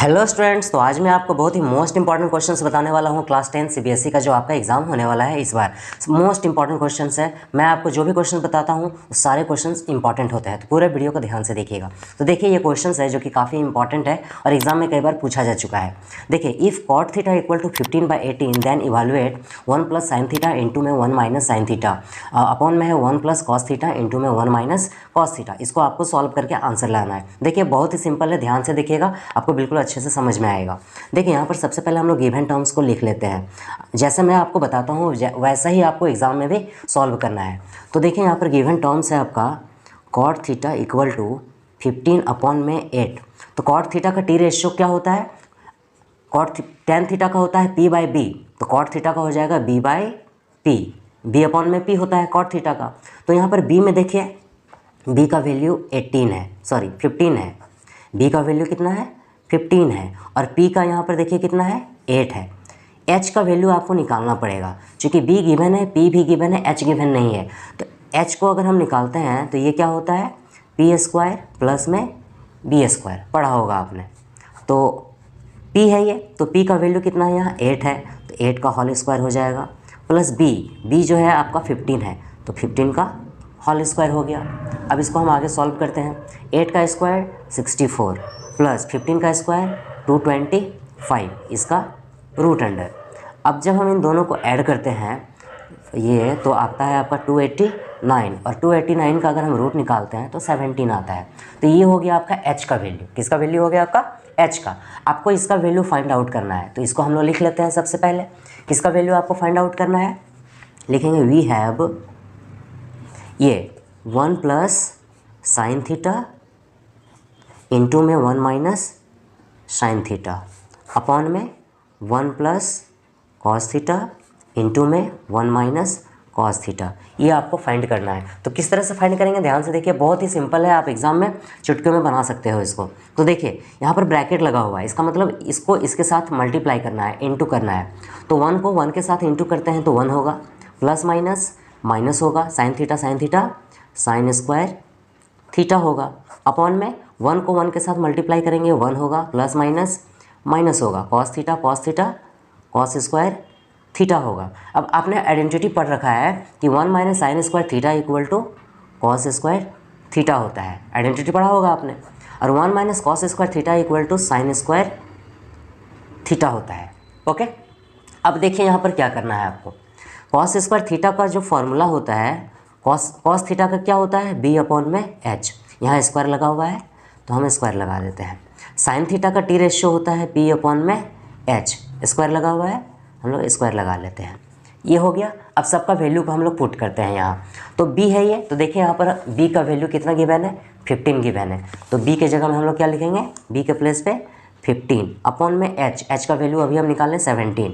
Hello students, तो आज मैं आपको बहुत ही मोस्ट इंपॉर्टेंट क्वेश्चंस बताने वाला हूं। क्लास 10 सीबीएसई का जो आपका एग्जाम होने वाला है इस बार, मोस्ट इंपॉर्टेंट क्वेश्चंस है। मैं आपको जो भी क्वेश्चन बताता हूं वो सारे क्वेश्चंस इंपॉर्टेंट होते हैं, तो पूरे वीडियो को ध्यान से देखिएगा। तो देखिए ये क्वेश्चंस है जो कि काफ़ी इंपॉर्टेंट है और एग्जाम में कई बार पूछा जा चुका है। देखिए, if cot theta equal to 15/18 then evaluate 1 + sin theta into में 1 - sin थीटा अपॉन में है 1 + cos थीटा इंटू में 1 - cos थीटा। इसको आपको सॉल्व करके आंसर लाना है। देखिए बहुत ही सिंपल है, ध्यान से देखिएगा, आपको बिल्कुल अच्छे से समझ में आएगा। देखिए यहाँ पर सबसे पहले हम लोग गिवन टर्म्स को लिख लेते हैं। जैसे मैं आपको बताता हूँ वैसा ही आपको एग्जाम में भी सॉल्व करना है। तो देखिए यहाँ पर गिवन टर्म्स है आपका cot थीटा इक्वल टू 15/8। तो cot थीटा का टी रेशियो क्या होता है? tan थीटा का होता है p/b, तो cot थीटा का हो जाएगा b/p। b अपॉन में p होता है cot थीटा का। तो यहाँ पर b में देखिए, b का वैल्यू 15 है। b का वैल्यू कितना है? 15 है। और p का यहाँ पर देखिए कितना है? 8 है। h का वैल्यू आपको निकालना पड़ेगा, क्योंकि b गिवन है, p भी गिवन है, h गिवन नहीं है। तो h को अगर हम निकालते हैं तो ये क्या होता है? p² प्लस में b², पढ़ा होगा आपने। तो p है ये, तो p का वैल्यू कितना है यहाँ? 8 है, तो 8 का होल स्क्वायर हो जाएगा, प्लस b जो है आपका 15 है, तो 15 का होल स्क्वायर हो गया। अब इसको हम आगे सॉल्व करते हैं। 8 का स्क्वायर 64 प्लस 15 का स्क्वायर 225, इसका रूट अंडर। अब जब हम इन दोनों को ऐड करते हैं ये, तो आता है आपका 289, और 289 का अगर हम रूट निकालते हैं तो 17 आता है। तो ये हो गया आपका h का वैल्यू। किसका वैल्यू हो गया आपका? h का। आपको इसका वैल्यू फाइंड आउट करना है, तो इसको हम लोग लिख लेते हैं। सबसे पहले किसका वैल्यू आपको फाइंड आउट करना है? लिखेंगे वी हैव ये 1 + sin थीटा इंटू में 1 - sin थीटा अपॉन में 1 + cos थीटा इंटू में 1 - cos थीटा। ये आपको फाइंड करना है। तो किस तरह से फाइंड करेंगे, ध्यान से देखिए, बहुत ही सिंपल है। आप एग्जाम में चुटकियों में बना सकते हो इसको। तो देखिए यहाँ पर ब्रैकेट लगा हुआ है, इसका मतलब इसको इसके साथ मल्टीप्लाई करना है, इंटू करना है। तो 1 को 1 के साथ इंटू करते हैं तो 1 होगा, प्लस माइनस होगा, sin theta sin square theta होगा, अपॉन में 1 को 1 के साथ मल्टीप्लाई करेंगे 1 होगा, प्लस माइनस होगा, cos theta cos square theta होगा। अब आपने आइडेंटिटी पढ़ रखा है कि 1 - sin square theta equal to cos square theta होता है, आइडेंटिटी पढ़ा होगा आपने। और 1 - cos square theta equal to sin square theta होता है। ओके, अब देखिए यहाँ पर क्या करना है आपको। cos स्क्वायर थीटा का जो फॉर्मूला होता है, cos थीटा का क्या होता है? b अपॉन में h। यहाँ स्क्वायर लगा हुआ है तो हम स्क्वायर लगा देते हैं। sin थीटा का टी रेशियो होता है p अपॉन में h, स्क्वायर लगा हुआ है, हम लोग स्क्वायर लगा लेते हैं। ये हो गया। अब सबका वैल्यू को हम लोग पुट करते हैं यहाँ। तो b है ये, तो देखिए यहाँ पर b का वैल्यू कितना गिवन है? 15 गिवन है। तो b के जगह में हम लोग क्या लिखेंगे? b के प्लेस पे 15 अपॉन में h का वैल्यू अभी हम निकालें 17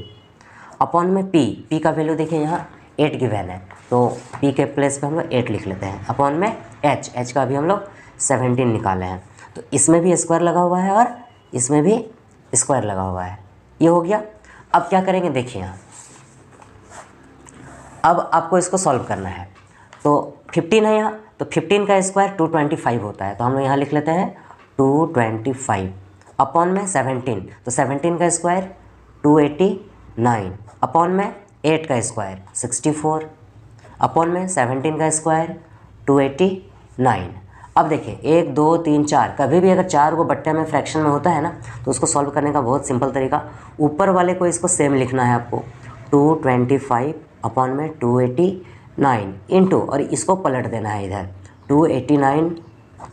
अपॉन में p का वैल्यू देखिए यहाँ 8 गिवन है, तो p के प्लेस पे हम लोग 8 लिख लेते हैं, अपॉन में h का अभी हम लोग 17 निकाले हैं। तो इसमें भी स्क्वायर लगा हुआ है और इसमें भी स्क्वायर लगा हुआ है। ये हो गया। अब क्या करेंगे देखिए यहाँ, अब आपको इसको सॉल्व करना है। तो 15 है यहाँ, तो 15 का स्क्वायर 225 होता है, तो हम लोग यहाँ लिख लेते हैं 225 अपॉन में 17, तो 17 का स्क्वायर 289 अपॉन में 8 का स्क्वायर 64 अपॉन में 17 का स्क्वायर 289। अब देखिए 1 2 3 4, कभी भी अगर 4 को बट्टे में फ्रैक्शन में होता है ना, तो उसको सॉल्व करने का बहुत सिंपल तरीका, ऊपर वाले को इसको सेम लिखना है आपको, 225 अपॉन में 289 इंटू, और इसको पलट देना है इधर 289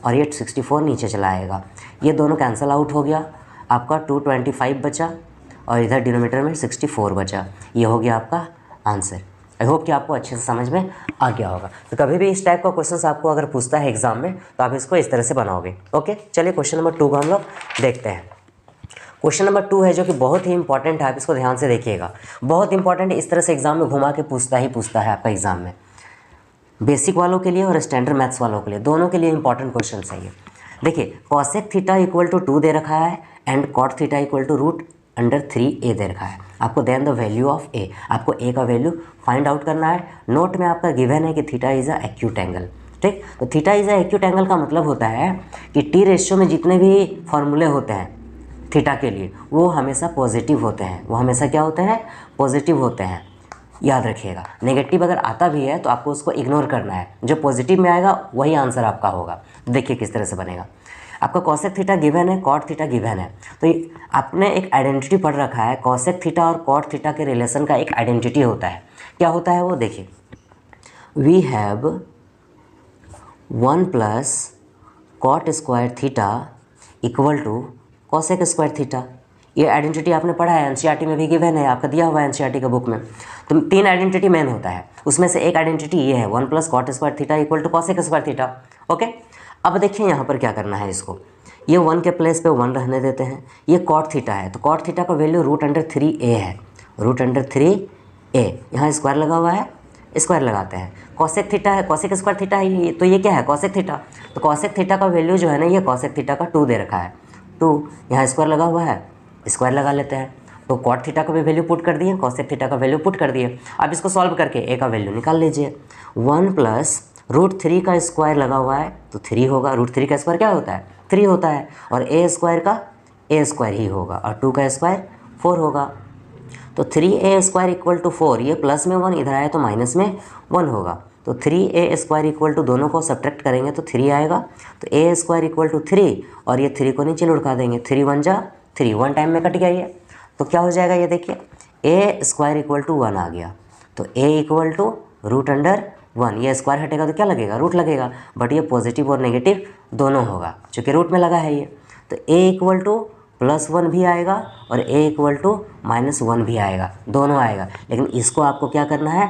और ये 64 नीचे चला आएगा। ये दोनों कैंसिल आउट हो गया, आपका 225 बचा और इधर डिनोमिनेटर में 64 बचा। ये हो गया आपका आंसर। आई होप कि आपको अच्छे से समझ में आ गया होगा। तो कभी भी इस टाइप का क्वेश्चन आपको अगर पूछता है एग्जाम में, तो आप इसको इस तरह से बनाओगे। ओके, चलिए क्वेश्चन नंबर 2 को हम लोग देखते हैं। क्वेश्चन नंबर 2 है जो कि बहुत ही इंपॉर्टेंट है, आप इसको ध्यान से देखिएगा। बहुत इंपॉर्टेंट, इस तरह से एग्जाम में घुमा के पूछता है आपका एग्जाम में, बेसिक वालों के लिए और स्टैंडर्ड मैथ्स वालों के लिए, दोनों के लिए इंपॉर्टेंट क्वेश्चन है ये। देखिए कॉसेक थीटा इक्वल टू 2 दे रखा है and cot theta equal to √3a दे रखा है। आपको then the value of a, आपको a का वैल्यू फाइंड आउट करना है। नोट में आपका गिवन है कि theta is a acute angle. ठीक, तो थीटा इज एक्यूट एंगल का मतलब होता है कि टी रेशियो में जितने भी फॉर्मूले होते हैं, थीटा के लिए वो हमेशा पॉजिटिव होते हैं, वो हमेशा क्या होते हैं, पॉजिटिव होते हैं, याद रखिएगा। नेगेटिव अगर आता भी है तो आपको उसको इग्नोर करना है, जो पॉजिटिव में आएगा वही आंसर आपका होगा। देखिए किस तरह से बनेगा। आपका कॉसेक थीटा गिवन है, कॉट थीटा गिवन है, तो आपने एक आइडेंटिटी पढ़ रखा है, कॉसेक थीटा और कॉट थीटा के रिलेशन का एक आइडेंटिटी होता है। क्या होता है वो देखिए, we have 1 plus cot square theta equal to cosec square theta. ये आइडेंटिटी आपने पढ़ा है, एनसीईआरटी में भी गिवन है, आपका दिया हुआ है एनसीईआरटी के बुक में। तो 3 आइडेंटिटी मेन होता है, उसमें से एक आइडेंटिटी ये है 1 plus cot square theta equal to cosec square theta. Okay, अब देखिए यहाँ पर क्या करना है, इसको ये 1 के प्लेस पे 1 रहने देते हैं। ये कॉट थीटा है, तो कॉट थीटा का वैल्यू √3a है, √3a। यहाँ स्क्वायर लगा हुआ है, स्क्वायर लगाते हैं। कॉसेक थीटा है, कॉसेक स्क्वायर थीटा है ये, तो ये क्या है, कॉसेक थीटा। तो कॉसेक थीटा का वैल्यू जो है ना, ये कॉसेक थीटा का 2 दे रखा है, 2। यहाँ स्क्वायर लगा हुआ है, स्क्वायर लगा लेते हैं। तो कॉट थीटा का भी वैल्यू पुट कर दिए, कॉसेक थीटा का वैल्यू पुट कर दिए। अब इसको सॉल्व करके ए का वैल्यू निकाल लीजिए। 1 प्लस √3 का स्क्वायर लगा हुआ है तो 3 होगा। √3 का स्क्वायर क्या होता है, 3 होता है, और ए स्क्वायर का ए स्क्वायर ही होगा, और 2 का स्क्वायर 4 होगा। तो 3a स्क्वायर इक्वल टू 4, ये प्लस में 1 इधर आया तो माइनस में 1 होगा। तो 3a स्क्वायर इक्वल टू, दोनों को सब्ट्रैक्ट करेंगे तो 3 आएगा। तो a स्क्वायर इक्वल टू 3, और ये 3 को नीचे लुढ़का देंगे, 3 1 जा 3, 1 टाइम में कट गया ये। तो क्या हो जाएगा, ये देखिए a स्क्वायर इक्वल टू 1 आ गया। तो a इक्वल टू √1, ये स्क्वायर हटेगा तो क्या लगेगा, रूट लगेगा, बट ये पॉजिटिव और नेगेटिव दोनों होगा चूँकि रूट में लगा है ये। तो a इक्वल टू +1 भी आएगा और a इक्वल टू -1 भी आएगा, दोनों आएगा। लेकिन इसको आपको क्या करना है,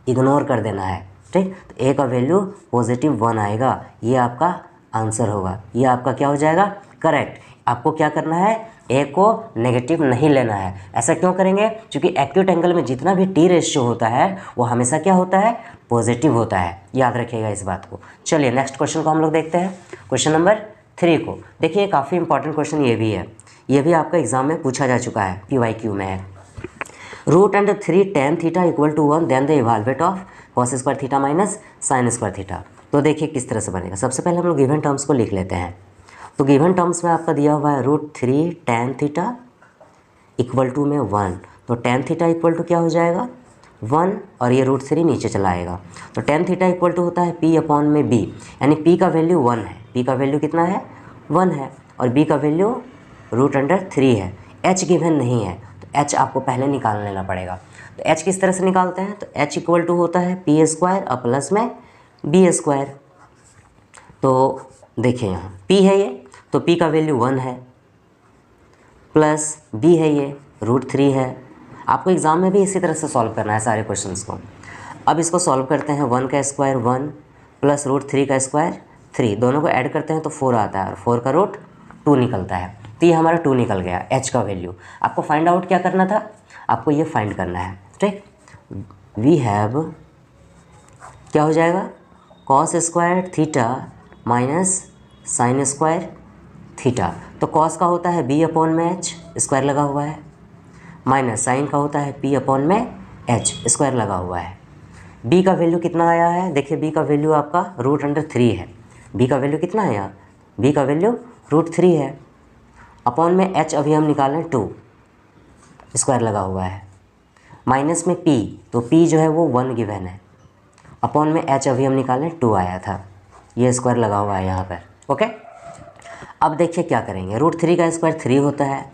इग्नोर कर देना है, ठीक। तो a का वैल्यू +1 आएगा, ये आपका आंसर होगा, ये आपका क्या हो जाएगा, करेक्ट। आपको क्या करना है, a को नेगेटिव नहीं लेना है। ऐसा क्यों करेंगे, क्योंकि एक्यूट एंगल में जितना भी टी रेशियो होता है वो हमेशा क्या होता है, पॉजिटिव होता है, याद रखिएगा इस बात को। चलिए नेक्स्ट क्वेश्चन को हम लोग देखते हैं, क्वेश्चन नंबर 3 को। देखिए काफ़ी इंपॉर्टेंट क्वेश्चन ये भी है, ये भी आपका एग्जाम में पूछा जा चुका है, PYQ में है। √3 tan theta equal to 1, then the evaluate of cos square theta minus sine square theta. तो देखिए किस तरह से बनेगा। सबसे पहले हम लोग गिवन टर्म्स को लिख लेते हैं। तो गिवन टर्म्स में आपका दिया हुआ है √3 tan थीटा इक्वल टू में 1, तो tan थीटा इक्वल टू क्या हो जाएगा, 1, और ये √3 नीचे चला आएगा। तो tan थीटा इक्वल टू होता है P/b, यानी P का वैल्यू 1 है, P का वैल्यू कितना है, 1 है, और B का वैल्यू √3 है। H गिवन नहीं है, तो H आपको पहले निकाल लेना पड़ेगा। तो H किस तरह से निकालते हैं, तो H इक्वल टू होता है P स्क्वायर और प्लस में B स्क्वायर। तो देखिए यहाँ P है ये, तो P का वैल्यू 1 है, प्लस B है ये √3 है। आपको एग्ज़ाम में भी इसी तरह से सॉल्व करना है सारे क्वेश्चंस को। अब इसको सॉल्व करते हैं, 1 का स्क्वायर 1 प्लस √3 का स्क्वायर 3, दोनों को ऐड करते हैं तो 4 आता है, और 4 का रूट 2 निकलता है। तो ये हमारा 2 निकल गया, H का वैल्यू। आपको फाइंड आउट क्या करना था, आपको ये फाइंड करना है, ठीक। वी हैव क्या हो जाएगा, cos square theta minus sine square theta. तो कॉस का होता है B/H, स्क्वायर लगा हुआ है, माइनस साइन का होता है P/H, स्क्वायर लगा हुआ है। B का वैल्यू कितना आया है, देखिए B का वैल्यू आपका √3 है। B का वैल्यू कितना आया, B का वैल्यू √3 है, अपॉन में H अभी हम निकालें 2, स्क्वायर लगा हुआ है, माइनस में P, तो P जो है वो 1 गिवन है, अपॉन में H अभी हम निकालें 2 आया था, ये स्क्वायर लगा हुआ है यहाँ पर, ओके। अब देखिए क्या करेंगे, √3 का स्क्वायर 3 होता है,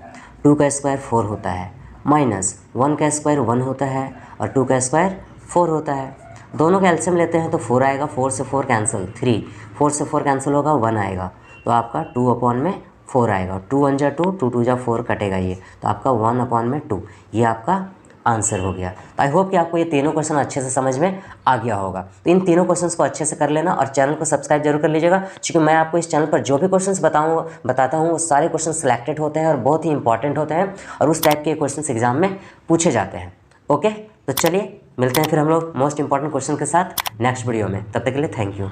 2 का स्क्वायर 4 होता है, माइनस 1 का स्क्वायर 1 होता है, और 2 का स्क्वायर 4 होता है। दोनों का एलसीएम लेते हैं तो 4 आएगा, 4 से 4 कैंसिल, 3, 4 से 4 कैंसिल होगा, 1 आएगा, तो आपका 2/4 आएगा। 2 1 जा 2, 2 2 जा 4 कटेगा ये, तो आपका 1/2, ये आपका आंसर हो गया। तो आई होप कि आपको ये तीनों क्वेश्चन अच्छे से समझ में आ गया होगा। तो इन तीनों क्वेश्चंस को अच्छे से कर लेना, और चैनल को सब्सक्राइब जरूर कर लीजिएगा, क्योंकि मैं आपको इस चैनल पर जो भी क्वेश्चंस बताता हूँ वो सारे क्वेश्चन सिलेक्टेड होते हैं और बहुत ही इंपॉर्टेंट होते हैं, और उस टाइप के क्वेश्चन एग्जाम में पूछे जाते हैं। ओके, तो चलिए मिलते हैं फिर हम लोग मोस्ट इंपॉर्टेंट क्वेश्चन के साथ नेक्स्ट वीडियो में। तब तक के लिए थैंक यू।